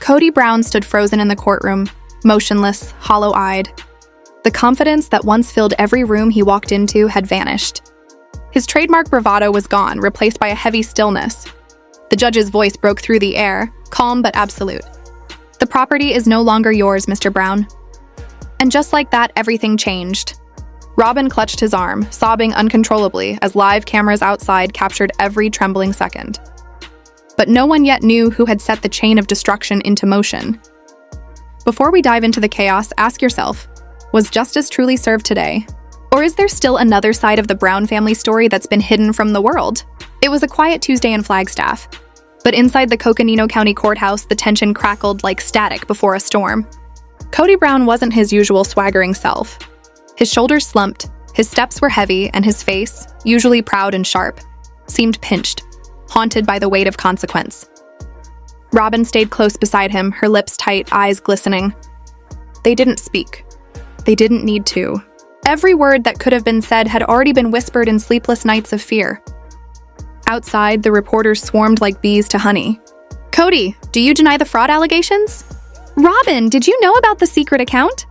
Kody Brown stood frozen in the courtroom, motionless, hollow-eyed. The confidence that once filled every room he walked into had vanished. His trademark bravado was gone, replaced by a heavy stillness. The judge's voice broke through the air, calm but absolute. "The property is no longer yours, Mr. Brown." And just like that, everything changed. Robyn clutched his arm, sobbing uncontrollably as live cameras outside captured every trembling second. But no one yet knew who had set the chain of destruction into motion. Before we dive into the chaos, ask yourself, was justice truly served today? Or is there still another side of the Brown family story that's been hidden from the world? It was a quiet Tuesday in Flagstaff, but inside the Coconino County Courthouse, the tension crackled like static before a storm. Kody Brown wasn't his usual swaggering self. His shoulders slumped, his steps were heavy, and his face, usually proud and sharp, seemed pinched, haunted by the weight of consequence. Robyn stayed close beside him, her lips tight, eyes glistening. They didn't speak. They didn't need to. Every word that could have been said had already been whispered in sleepless nights of fear. Outside, the reporters swarmed like bees to honey. "Kody, do you deny the fraud allegations? Robyn, did you know about the secret account?"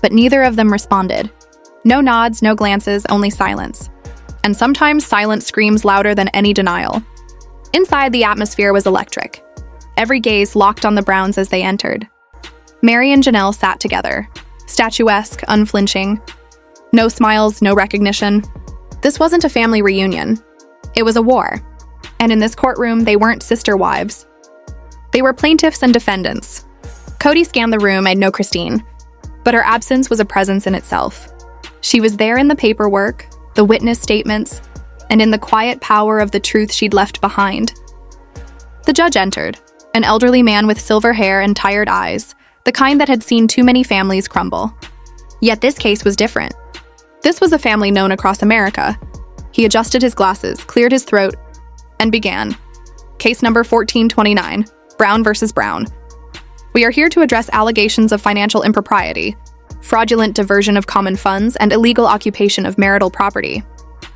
But neither of them responded. No nods, no glances, only silence. And sometimes silence screams louder than any denial. Inside, the atmosphere was electric. Every gaze locked on the Browns as they entered. Mary and Janelle sat together, statuesque, unflinching. No smiles, no recognition. This wasn't a family reunion. It was a war. And in this courtroom, they weren't sister wives. They were plaintiffs and defendants. Kody scanned the room and no Christine, but her absence was a presence in itself. She was there in the paperwork, the witness statements, and in the quiet power of the truth she'd left behind. The judge entered, an elderly man with silver hair and tired eyes, the kind that had seen too many families crumble. Yet this case was different. This was a family known across America. He adjusted his glasses, cleared his throat, and began. Case number 1429, Brown versus Brown. We are here to address allegations of financial impropriety, fraudulent diversion of common funds, and illegal occupation of marital property.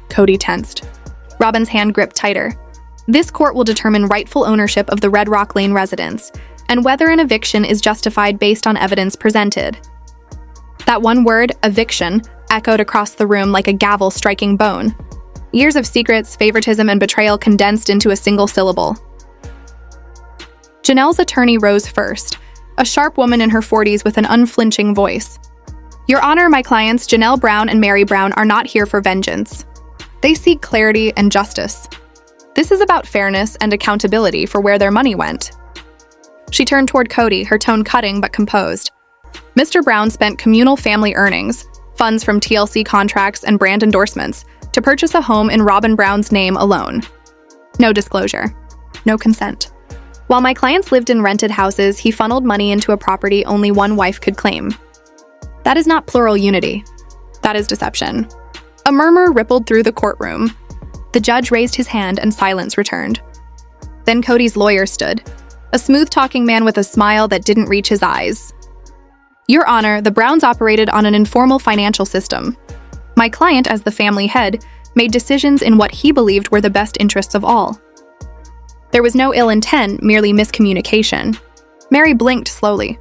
Kody tensed. Robyn's hand gripped tighter. This court will determine rightful ownership of the Red Rock Lane residence, and whether an eviction is justified based on evidence presented. That one word, eviction, echoed across the room like a gavel striking bone. Years of secrets, favoritism, and betrayal condensed into a single syllable. Janelle's attorney rose first, a sharp woman in her 40s with an unflinching voice. "Your Honor, my clients, Janelle Brown and Mary Brown, are not here for vengeance. They seek clarity and justice. This is about fairness and accountability for where their money went." She turned toward Kody, her tone cutting but composed. "Mr. Brown spent communal family earnings, funds from TLC contracts and brand endorsements, to purchase a home in Robyn Brown's name alone. No disclosure. No consent. While my clients lived in rented houses, he funneled money into a property only one wife could claim. That is not plural unity. That is deception." A murmur rippled through the courtroom. The judge raised his hand and silence returned. Then Kody's lawyer stood, a smooth-talking man with a smile that didn't reach his eyes. "Your Honor, the Browns operated on an informal financial system. My client, as the family head, made decisions in what he believed were the best interests of all. There was no ill intent, merely miscommunication." Mary blinked slowly.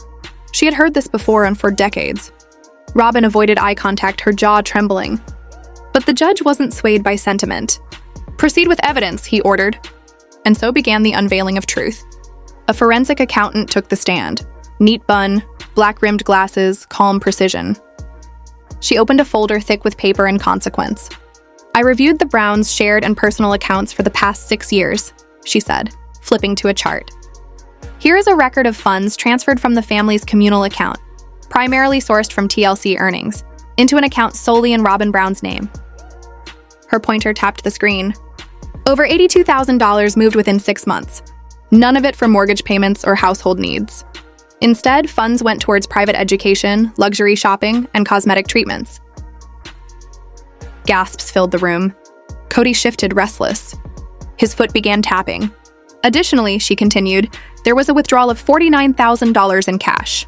She had heard this before and for decades. Robyn avoided eye contact, her jaw trembling. But the judge wasn't swayed by sentiment. "Proceed with evidence," he ordered. And so began the unveiling of truth. A forensic accountant took the stand. Neat bun, black-rimmed glasses, calm precision. She opened a folder thick with paper and consequence. "I reviewed the Browns' shared and personal accounts for the past 6 years, she said, flipping to a chart. "Here is a record of funds transferred from the family's communal account, primarily sourced from TLC earnings, into an account solely in Robyn Brown's name." Her pointer tapped the screen. "Over $82,000 moved within 6 months. None of it for mortgage payments or household needs. Instead, funds went towards private education, luxury shopping, and cosmetic treatments." Gasps filled the room. Kody shifted, restless. His foot began tapping. "Additionally," she continued, "there was a withdrawal of $49,000 in cash.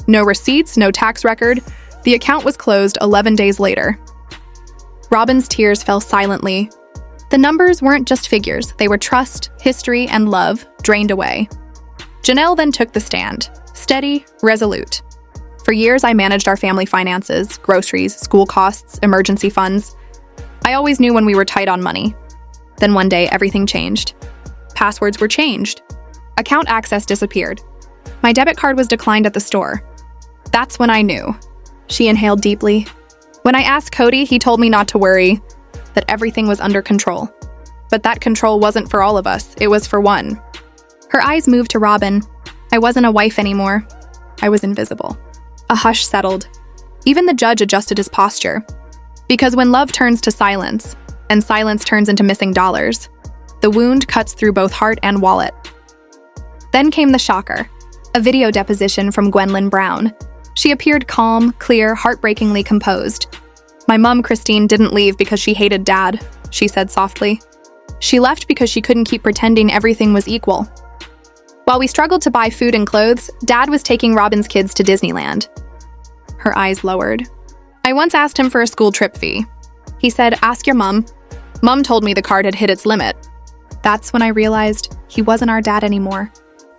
No receipts, no tax record. The account was closed 11 days later." Robyn's tears fell silently. The numbers weren't just figures, they were trust, history, and love, drained away. Janelle then took the stand, steady, resolute. For years, I managed our family finances, groceries, school costs, emergency funds. I always knew when we were tight on money. Then one day, everything changed. Passwords were changed. Account access disappeared. My debit card was declined at the store. That's when I knew. She inhaled deeply. When I asked Kody, he told me not to worry, that everything was under control. But that control wasn't for all of us, it was for one. Her eyes moved to Robyn. I wasn't a wife anymore. I was invisible. A hush settled. Even the judge adjusted his posture. Because when love turns to silence, and silence turns into missing dollars, the wound cuts through both heart and wallet. Then came the shocker, a video deposition from Kody Brown. She appeared calm, clear, heartbreakingly composed. My mom, Christine, didn't leave because she hated Dad, she said softly. She left because she couldn't keep pretending everything was equal. While we struggled to buy food and clothes, Dad was taking Robyn's kids to Disneyland. Her eyes lowered. I once asked him for a school trip fee. He said, "Ask your mom." Mom told me the card had hit its limit. That's when I realized he wasn't our dad anymore.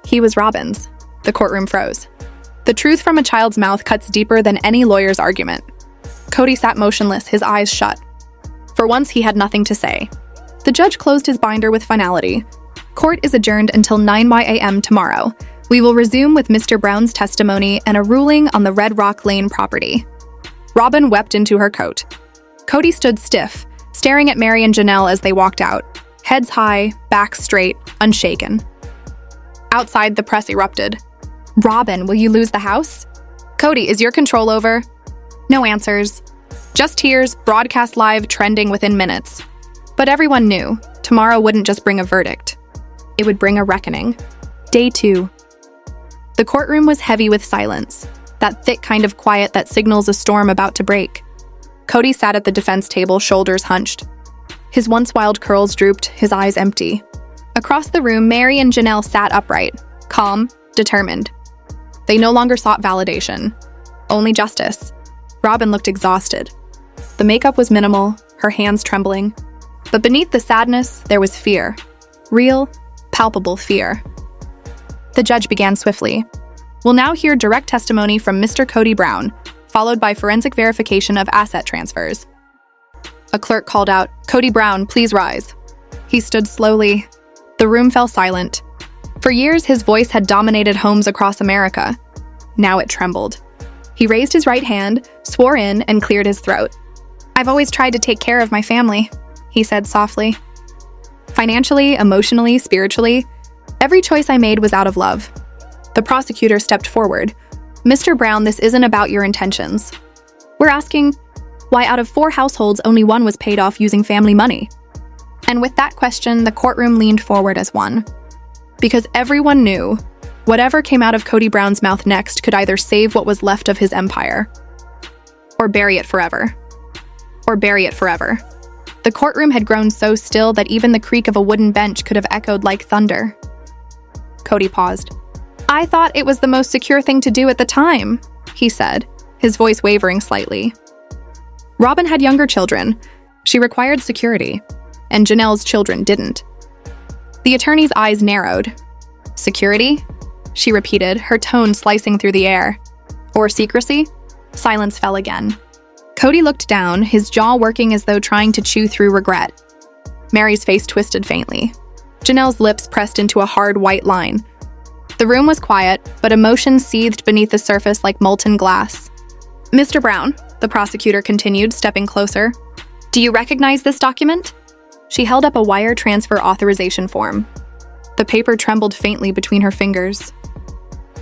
He was Robyn's. The courtroom froze. The truth from a child's mouth cuts deeper than any lawyer's argument. Kody sat motionless, his eyes shut. For once, he had nothing to say. The judge closed his binder with finality. Court is adjourned until 9 a.m. tomorrow. We will resume with Mr. Brown's testimony and a ruling on the Red Rock Lane property. Robyn wept into her coat. Kody stood stiff, staring at Mary and Janelle as they walked out, heads high, backs straight, unshaken. Outside, the press erupted. "Robyn, will you lose the house? Kody, is your control over?" No answers. Just tears, broadcast live, trending within minutes. But everyone knew, tomorrow wouldn't just bring a verdict. It would bring a reckoning. Day 2. The courtroom was heavy with silence, that thick kind of quiet that signals a storm about to break. Kody sat at the defense table, shoulders hunched. His once wild curls drooped, his eyes empty. Across the room, Mary and Janelle sat upright, calm, determined. They no longer sought validation, only justice. Robyn looked exhausted. The makeup was minimal, her hands trembling. But beneath the sadness, there was fear. Real, palpable fear. The judge began swiftly. We'll now hear direct testimony from Mr. Kody Brown, followed by forensic verification of asset transfers. A clerk called out, "Kody Brown, please rise." He stood slowly. The room fell silent. For years, his voice had dominated homes across America. Now it trembled. He raised his right hand, swore in, and cleared his throat. "I've always tried to take care of my family," he said softly. "Financially, emotionally, spiritually, every choice I made was out of love." The prosecutor stepped forward. "Mr. Brown, this isn't about your intentions. We're asking why out of 4 households, only 1 was paid off using family money." And with that question, the courtroom leaned forward as one. Because everyone knew, whatever came out of Kody Brown's mouth next could either save what was left of his empire, or bury it forever. Or bury it forever. The courtroom had grown so still that even the creak of a wooden bench could have echoed like thunder. Kody paused. "I thought it was the most secure thing to do at the time," he said, his voice wavering slightly. Robyn had younger children. She required security, and Janelle's children didn't. The attorney's eyes narrowed. "Security?" she repeated, her tone slicing through the air. "Or secrecy?" Silence fell again. Kody looked down, his jaw working as though trying to chew through regret. Mary's face twisted faintly. Janelle's lips pressed into a hard white line. The room was quiet, but emotion seethed beneath the surface like molten glass. "Mr. Brown," the prosecutor continued, stepping closer, "do you recognize this document?" She held up a wire transfer authorization form. The paper trembled faintly between her fingers.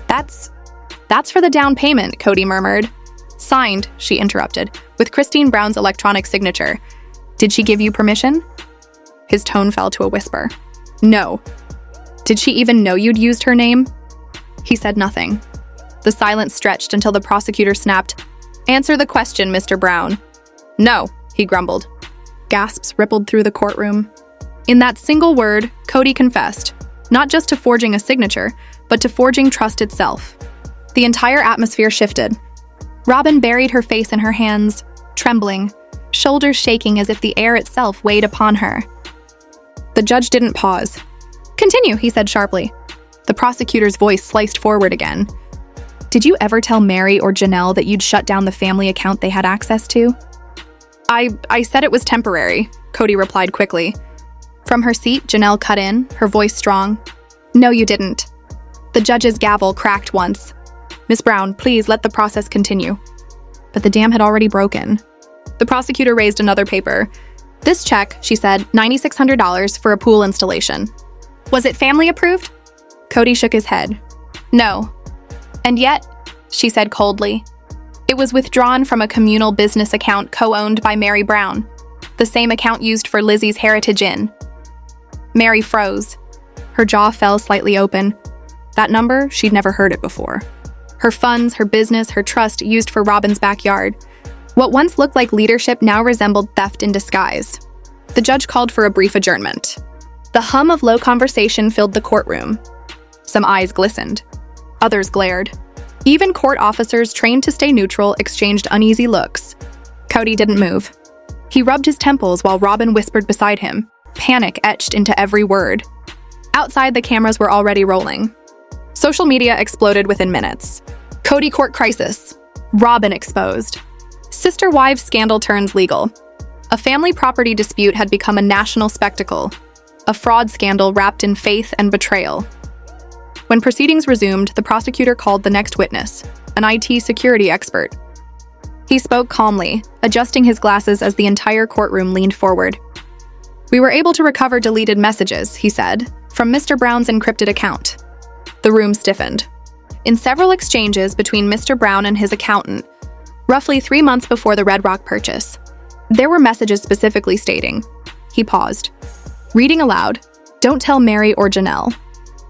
That's for the down payment," Kody murmured. "Signed," she interrupted, "with Christine Brown's electronic signature. Did she give you permission?" His tone fell to a whisper. "No." "Did she even know you'd used her name?" He said nothing. The silence stretched until the prosecutor snapped, "Answer the question, Mr. Brown." "No," he grumbled. Gasps rippled through the courtroom. In that single word, Kody confessed, not just to forging a signature, but to forging trust itself. The entire atmosphere shifted. Robyn buried her face in her hands, trembling, shoulders shaking as if the air itself weighed upon her. The judge didn't pause. "Continue," he said sharply. The prosecutor's voice sliced forward again. Did you ever tell Mary or Janelle that you'd shut down the family account they had access to? I said it was temporary, Kody replied quickly. From her seat, Janelle cut in, her voice strong. No, you didn't. The judge's gavel cracked once. Miss Brown, please let the process continue. But the dam had already broken. The prosecutor raised another paper. This check, she said, $9,600 for a pool installation. Was it family approved? Kody shook his head. No. And yet, she said coldly, it was withdrawn from a communal business account co-owned by Mary Brown, the same account used for Lizzie's Heritage Inn. Mary froze. Her jaw fell slightly open. That number, she'd never heard it before. Her funds, her business, her trust used for Robyn's backyard. What once looked like leadership now resembled theft in disguise. The judge called for a brief adjournment. The hum of low conversation filled the courtroom. Some eyes glistened. Others glared. Even court officers trained to stay neutral exchanged uneasy looks. Kody didn't move. He rubbed his temples while Robyn whispered beside him, panic etched into every word. Outside, the cameras were already rolling. Social media exploded within minutes. Kody court crisis. Robyn exposed. Sister-wives scandal turns legal. A family property dispute had become a national spectacle. A fraud scandal wrapped in faith and betrayal. When proceedings resumed, the prosecutor called the next witness, an IT security expert. He spoke calmly, adjusting his glasses as the entire courtroom leaned forward. We were able to recover deleted messages, he said, from Mr. Brown's encrypted account. The room stiffened. In several exchanges between Mr. Brown and his accountant, roughly 3 months before the Red Rock purchase, there were messages specifically stating, he paused, reading aloud, "Don't tell Mary or Janelle.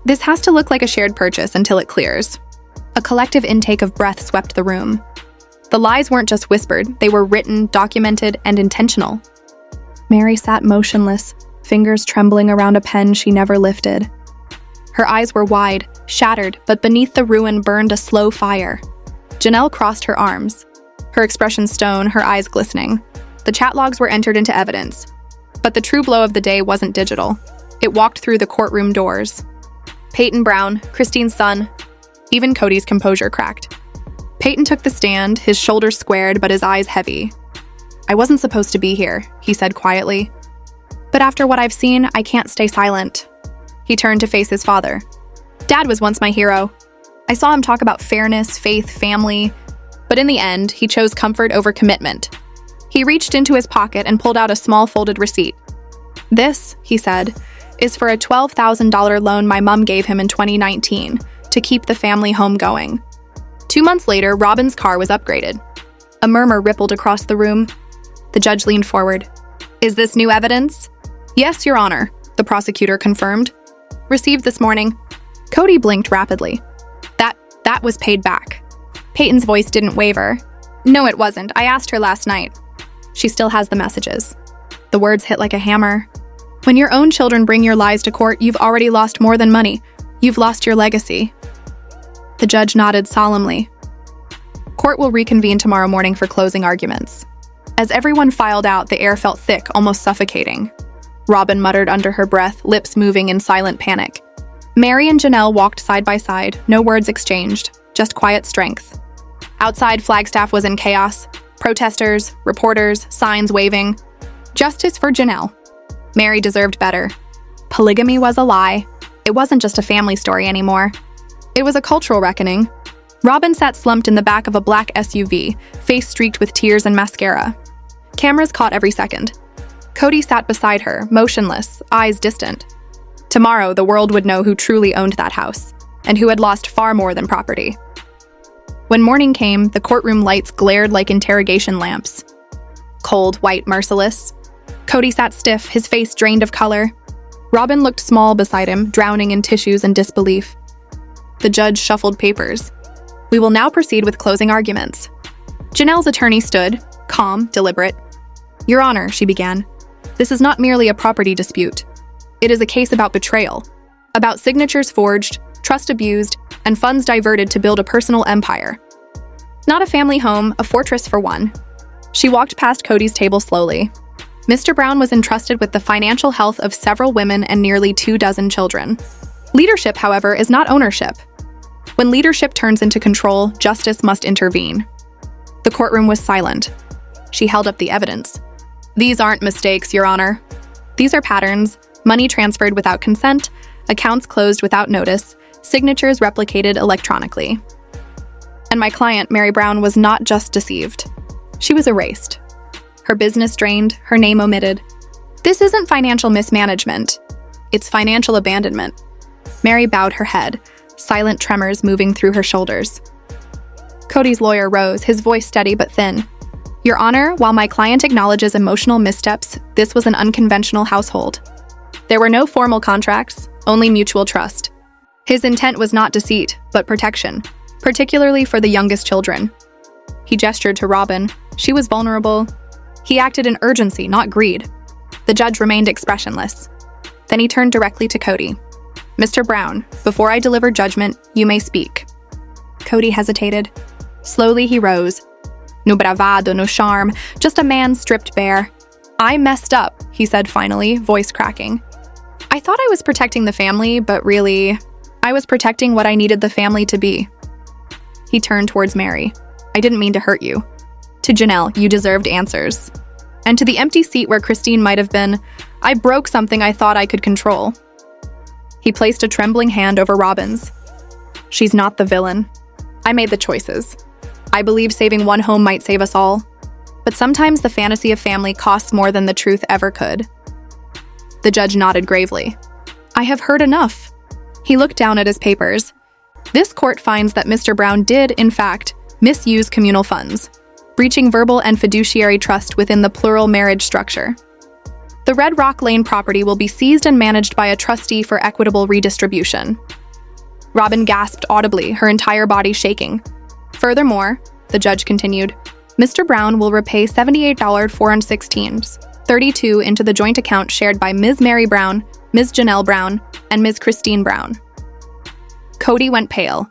This has to look like a shared purchase until it clears." A collective intake of breath swept the room. The lies weren't just whispered, they were written, documented, and intentional. Mary sat motionless, fingers trembling around a pen she never lifted. Her eyes were wide, shattered, but beneath the ruin burned a slow fire. Janelle crossed her arms, her expression stone, her eyes glistening. The chat logs were entered into evidence. But the true blow of the day wasn't digital. It walked through the courtroom doors. Peyton Brown, Christine's son. Even Kody's composure cracked. Peyton took the stand, his shoulders squared but his eyes heavy. "I wasn't supposed to be here," he said quietly. "But after what I've seen, I can't stay silent." He turned to face his father. "Dad was once my hero. I saw him talk about fairness, faith, family. But in the end, he chose comfort over commitment." He reached into his pocket and pulled out a small folded receipt. "This," he said, "is for a $12,000 loan my mom gave him in 2019 to keep the family home going." 2 months later, Robyn's car was upgraded. A murmur rippled across the room. The judge leaned forward. "Is this new evidence?" "Yes, Your Honor," the prosecutor confirmed. "Received this morning." Kody blinked rapidly. That was paid back." Peyton's voice didn't waver. "No, it wasn't. I asked her last night. She still has the messages." The words hit like a hammer. When your own children bring your lies to court, you've already lost more than money. You've lost your legacy. The judge nodded solemnly. Court will reconvene tomorrow morning for closing arguments. As everyone filed out, the air felt thick, almost suffocating. Robyn muttered under her breath, lips moving in silent panic. Mary and Janelle walked side by side, no words exchanged, just quiet strength. Outside, Flagstaff was in chaos. Protesters, reporters, signs waving. Justice for Janelle. Mary deserved better. Polygamy was a lie. It wasn't just a family story anymore. It was a cultural reckoning. Robyn sat slumped in the back of a black SUV, face streaked with tears and mascara. Cameras caught every second. Kody sat beside her, motionless, eyes distant. Tomorrow, the world would know who truly owned that house, and who had lost far more than property. When morning came, the courtroom lights glared like interrogation lamps. Cold, white, merciless. Kody sat stiff, his face drained of color. Robyn looked small beside him, drowning in tissues and disbelief. The judge shuffled papers. "We will now proceed with closing arguments." Janelle's attorney stood, calm, deliberate. "Your Honor," she began, "this is not merely a property dispute. It is a case about betrayal, about signatures forged, trust abused, and funds diverted to build a personal empire. Not a family home, a fortress for one." She walked past Kody's table slowly. Mr. Brown was entrusted with the financial health of several women and nearly 24 children. Leadership, however, is not ownership. When leadership turns into control, justice must intervene. The courtroom was silent. She held up the evidence. These aren't mistakes, Your Honor. These are patterns, money transferred without consent, accounts closed without notice, signatures replicated electronically. And my client, Mary Brown, was not just deceived. She was erased. Her business drained, her name omitted. This isn't financial mismanagement. It's financial abandonment. Mary bowed her head, silent tremors moving through her shoulders. Kody's lawyer rose, his voice steady but thin. Your Honor, while my client acknowledges emotional missteps, this was an unconventional household. There were no formal contracts, only mutual trust. His intent was not deceit, but protection, particularly for the youngest children. He gestured to Robyn. She was vulnerable. He acted in urgency, not greed. The judge remained expressionless. Then he turned directly to Kody. Mr. Brown, before I deliver judgment, you may speak. Kody hesitated. Slowly he rose. No bravado, no charm, just a man stripped bare. I messed up, he said finally, voice cracking. I thought I was protecting the family, but really, I was protecting what I needed the family to be. He turned towards Mary. I didn't mean to hurt you. To Janelle, you deserved answers. And to the empty seat where Christine might have been, I broke something I thought I could control. He placed a trembling hand over Robyn's. She's not the villain. I made the choices. I believe saving one home might save us all. But sometimes the fantasy of family costs more than the truth ever could. The judge nodded gravely. I have heard enough. He looked down at his papers. This court finds that Mr. Brown did, in fact, misuse communal funds, breaching verbal and fiduciary trust within the plural marriage structure. The Red Rock Lane property will be seized and managed by a trustee for equitable redistribution. Robyn gasped audibly, her entire body shaking. Furthermore, the judge continued, Mr. Brown will repay $78.416.32 into the joint account shared by Ms. Mary Brown, Ms. Janelle Brown, and Ms. Christine Brown. Kody went pale.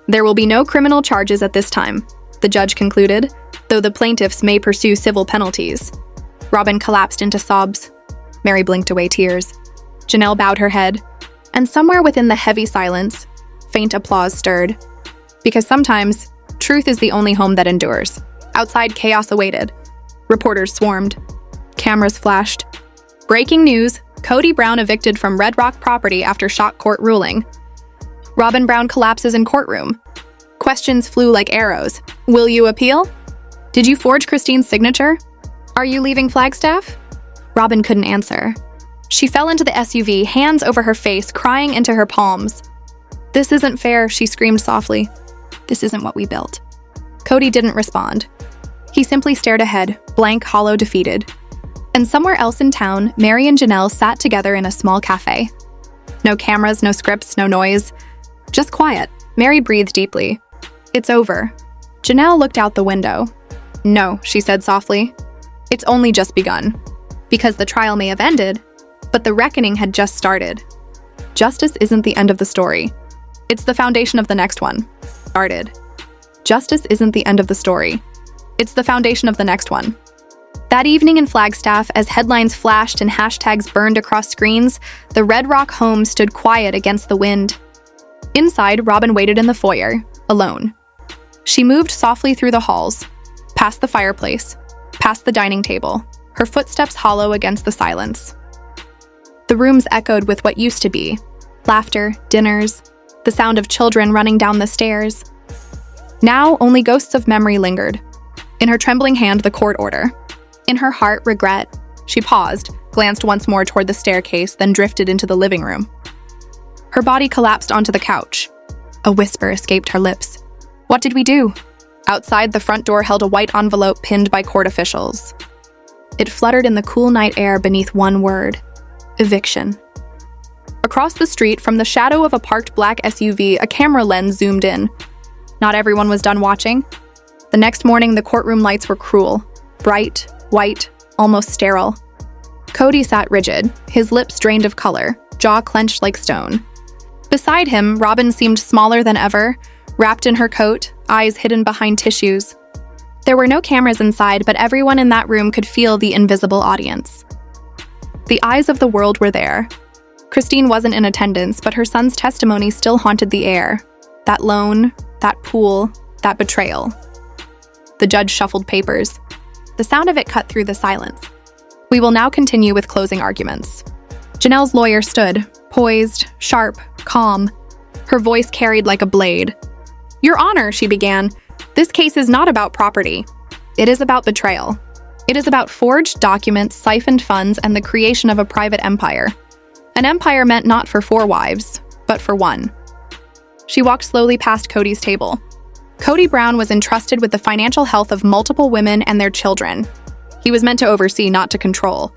There will be no criminal charges at this time, the judge concluded, though the plaintiffs may pursue civil penalties. Robyn collapsed into sobs. Mary blinked away tears. Janelle bowed her head, and somewhere within the heavy silence, faint applause stirred. Because sometimes, truth is the only home that endures. Outside, chaos awaited. Reporters swarmed. Cameras flashed. Breaking news, Kody Brown evicted from Red Rock property after shock court ruling. Robyn Brown collapses in courtroom. Questions flew like arrows. Will you appeal? Did you forge Christine's signature? Are you leaving Flagstaff? Robyn couldn't answer. She fell into the SUV, hands over her face, crying into her palms. This isn't fair, she screamed softly. This isn't what we built. Kody didn't respond. He simply stared ahead, blank, hollow, defeated. And somewhere else in town, Mary and Janelle sat together in a small cafe. No cameras, no scripts, no noise. Just quiet. Mary breathed deeply. It's over. Janelle looked out the window. No, she said softly. It's only just begun. Because the trial may have ended, but the reckoning had just started. Justice isn't the end of the story. It's the foundation of the next one. Started. Justice isn't the end of the story. It's the foundation of the next one. That evening in Flagstaff, as headlines flashed and hashtags burned across screens, the Red Rock home stood quiet against the wind. Inside, Robyn waited in the foyer, alone. She moved softly through the halls, past the fireplace, past the dining table, her footsteps hollow against the silence. The rooms echoed with what used to be, laughter, dinners, the sound of children running down the stairs. Now, only ghosts of memory lingered. In her trembling hand, the court order. In her heart, regret. She paused, glanced once more toward the staircase, then drifted into the living room. Her body collapsed onto the couch. A whisper escaped her lips. What did we do? Outside, the front door held a white envelope pinned by court officials. It fluttered in the cool night air beneath one word: eviction. Across the street, from the shadow of a parked black SUV, a camera lens zoomed in. Not everyone was done watching. The next morning, the courtroom lights were cruel, bright, white, almost sterile. Kody sat rigid, his lips drained of color, jaw clenched like stone. Beside him, Robyn seemed smaller than ever, wrapped in her coat, eyes hidden behind tissues. There were no cameras inside, but everyone in that room could feel the invisible audience. The eyes of the world were there. Christine wasn't in attendance, but her son's testimony still haunted the air. That loan, that pool, that betrayal. The judge shuffled papers. The sound of it cut through the silence. We will now continue with closing arguments. Janelle's lawyer stood, poised, sharp, calm. Her voice carried like a blade. "Your Honor," she began, "this case is not about property. It is about betrayal. It is about forged documents, siphoned funds, and the creation of a private empire. An empire meant not for 4 wives, but for one." She walked slowly past Kody's table. Kody Brown was entrusted with the financial health of multiple women and their children. He was meant to oversee, not to control.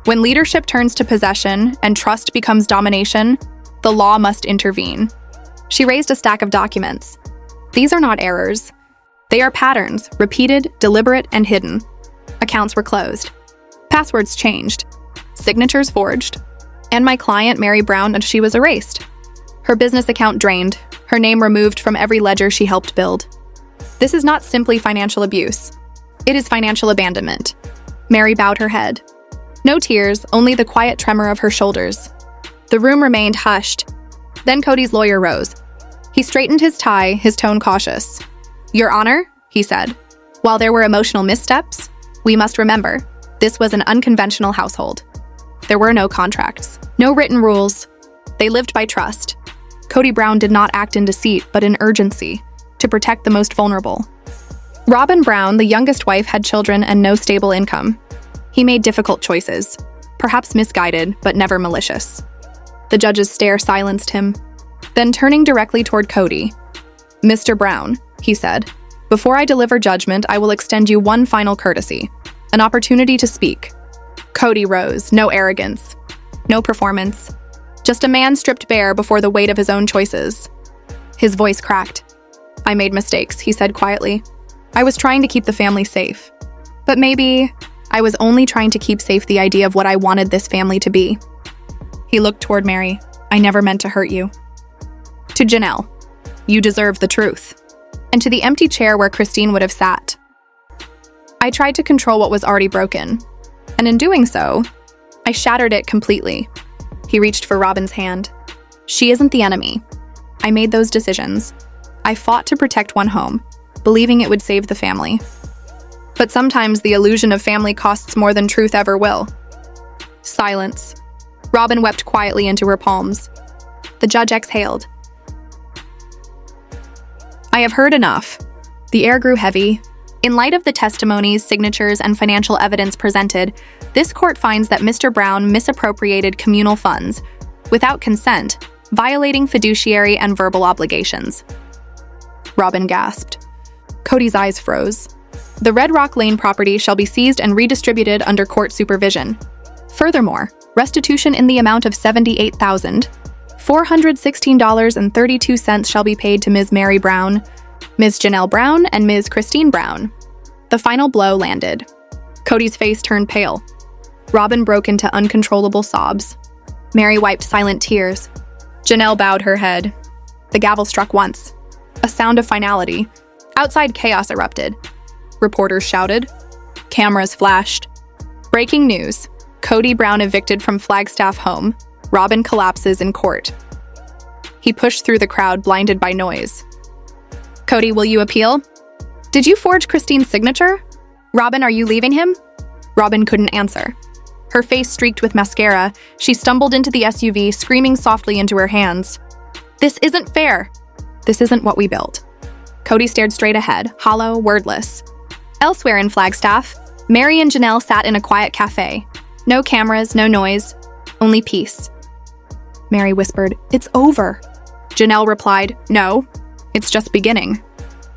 When leadership turns to possession and trust becomes domination, the law must intervene. She raised a stack of documents. These are not errors. They are patterns, repeated, deliberate, and hidden. Accounts were closed. Passwords changed. Signatures forged. And my client, Mary Brown, she was erased. Her business account drained. Her name removed from every ledger she helped build. This is not simply financial abuse. It is financial abandonment. Mary bowed her head. No tears, only the quiet tremor of her shoulders. The room remained hushed. Then Kody's lawyer rose. He straightened his tie, his tone cautious. "Your Honor," he said, "while there were emotional missteps, we must remember, this was an unconventional household. There were no contracts, no written rules. They lived by trust. Kody Brown did not act in deceit, but in urgency, to protect the most vulnerable." Robyn Brown, the youngest wife, had children and no stable income. He made difficult choices, perhaps misguided, but never malicious. The judge's stare silenced him. Then turning directly toward Kody, "Mr. Brown," he said, "before I deliver judgment, I will extend you one final courtesy, an opportunity to speak." Kody rose, no arrogance, no performance, just a man stripped bare before the weight of his own choices. His voice cracked. "I made mistakes," he said quietly. "I was trying to keep the family safe. But maybe I was only trying to keep safe the idea of what I wanted this family to be." He looked toward Mary. "I never meant to hurt you." To Janelle, "You deserve the truth." And to the empty chair where Christine would have sat, "I tried to control what was already broken. And in doing so, I shattered it completely." He reached for Robyn's hand. "She isn't the enemy. I made those decisions. I fought to protect one home, believing it would save the family. But sometimes the illusion of family costs more than truth ever will." Silence. Robyn wept quietly into her palms. The judge exhaled. "I have heard enough." The air grew heavy. In light of the testimonies, signatures, and financial evidence presented, this court finds that Mr. Brown misappropriated communal funds without consent, violating fiduciary and verbal obligations. Robyn gasped. Kody's eyes froze. "The Red Rock Lane property shall be seized and redistributed under court supervision. Furthermore, restitution in the amount of $78,416.32 shall be paid to Ms. Mary Brown, Ms. Janelle Brown, and Ms. Christine Brown." The final blow landed. Kody's face turned pale. Robyn broke into uncontrollable sobs. Mary wiped silent tears. Janelle bowed her head. The gavel struck once. A sound of finality. Outside, chaos erupted. Reporters shouted. Cameras flashed. Breaking news. Kody Brown evicted from Flagstaff home. Robyn collapses in court. He pushed through the crowd, blinded by noise. "Kody, will you appeal? Did you forge Christine's signature? Robyn, are you leaving him?" Robyn couldn't answer. Her face streaked with mascara, she stumbled into the SUV, screaming softly into her hands. "This isn't fair. This isn't what we built." Kody stared straight ahead, hollow, wordless. Elsewhere in Flagstaff, Mary and Janelle sat in a quiet cafe. No cameras, no noise, only peace. Mary whispered, "It's over." Janelle replied, "No, it's just beginning."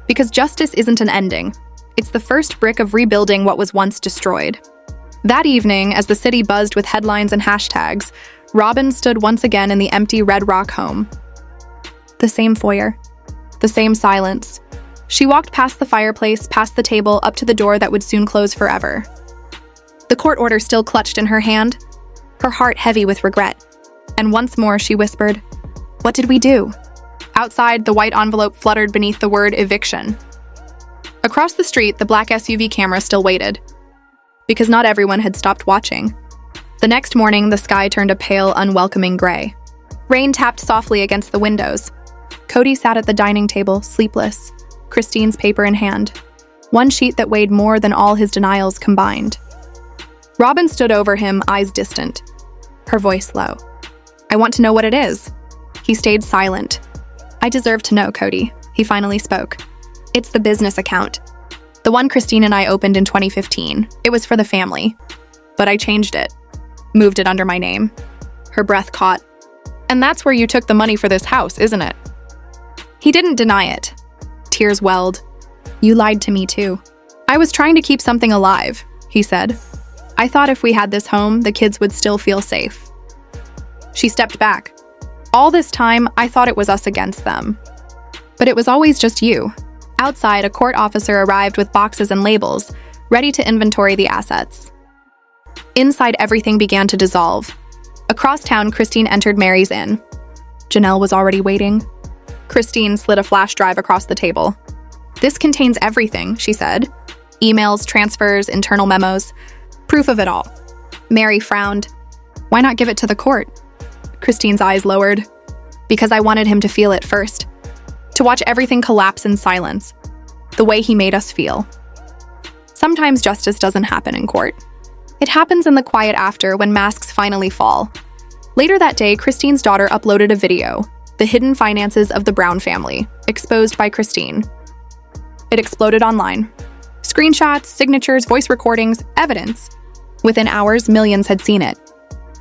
Because justice isn't an ending. It's the first brick of rebuilding what was once destroyed. That evening, as the city buzzed with headlines and hashtags, Robyn stood once again in the empty Red Rock home. The same foyer. The same silence. She walked past the fireplace, past the table, up to the door that would soon close forever. The court order still clutched in her hand, her heart heavy with regret. And once more she whispered, "What did we do?" Outside, the white envelope fluttered beneath the word eviction. Across the street, the black SUV camera still waited. Because not everyone had stopped watching. The next morning, the sky turned a pale, unwelcoming gray. Rain tapped softly against the windows. Kody sat at the dining table, sleepless, Christine's paper in hand, one sheet that weighed more than all his denials combined. Robyn stood over him, eyes distant, her voice low. "I want to know what it is." He stayed silent. "I deserve to know, Kody," he finally spoke. "It's the business account. The one Christine and I opened in 2015. It was for the family. But I changed it. Moved it under my name." Her breath caught. "And that's where you took the money for this house, isn't it?" He didn't deny it. Tears welled. "You lied to me too." "I was trying to keep something alive," he said. "I thought if we had this home, the kids would still feel safe." She stepped back. "All this time, I thought it was us against them. But it was always just you." Outside, a court officer arrived with boxes and labels, ready to inventory the assets. Inside, everything began to dissolve. Across town, Christine entered Mary's inn. Janelle was already waiting. Christine slid a flash drive across the table. "This contains everything," she said. "Emails, transfers, internal memos. Proof of it all." Mary frowned. "Why not give it to the court?" Christine's eyes lowered. "Because I wanted him to feel it first. To watch everything collapse in silence. The way he made us feel. Sometimes justice doesn't happen in court. It happens in the quiet after, when masks finally fall." Later that day, Christine's daughter uploaded a video, "The Hidden Finances of the Brown Family," exposed by Christine. It exploded online. Screenshots, signatures, voice recordings, evidence. Within hours, millions had seen it.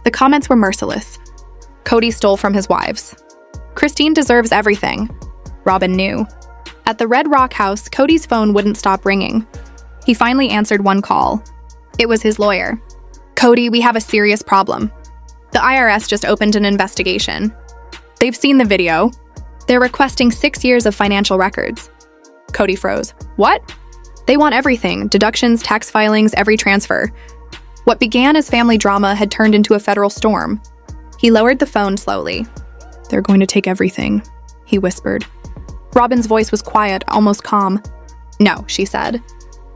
The comments were merciless. Kody stole from his wives. Christine deserves everything. Robyn knew. At the Red Rock house, Kody's phone wouldn't stop ringing. He finally answered one call. It was his lawyer. "Kody, we have a serious problem. The IRS just opened an investigation. They've seen the video. They're requesting 6 years of financial records." Kody froze. "What?" "They want everything, deductions, tax filings, every transfer." What began as family drama had turned into a federal storm. He lowered the phone slowly. "They're going to take everything," he whispered. Robyn's voice was quiet, almost calm. "No," she said.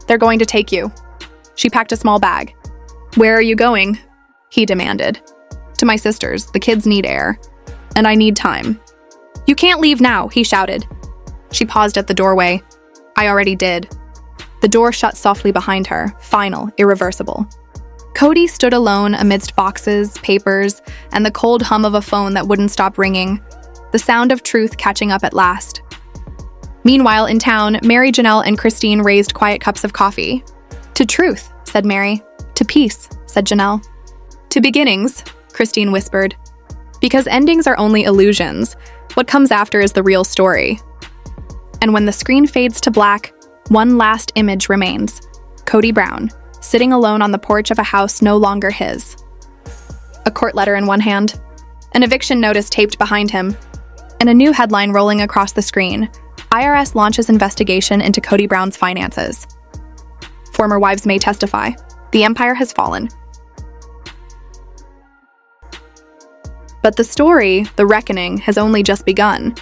"They're going to take you." She packed a small bag. "Where are you going?" he demanded. "To my sister's. The kids need air. And I need time." "You can't leave now," he shouted. She paused at the doorway. "I already did." The door shut softly behind her, final, irreversible. Kody stood alone amidst boxes, papers, and the cold hum of a phone that wouldn't stop ringing, the sound of truth catching up at last. Meanwhile, in town, Mary, Janelle, and Christine raised quiet cups of coffee. "To truth," said Mary. "To peace," said Janelle. "To beginnings," Christine whispered. "Because endings are only illusions. What comes after is the real story." And when the screen fades to black, one last image remains. Kody Brown, sitting alone on the porch of a house no longer his. A court letter in one hand, an eviction notice taped behind him, and a new headline rolling across the screen. IRS launches investigation into Kody Brown's finances. Former wives may testify. The empire has fallen. But the story, the reckoning, has only just begun.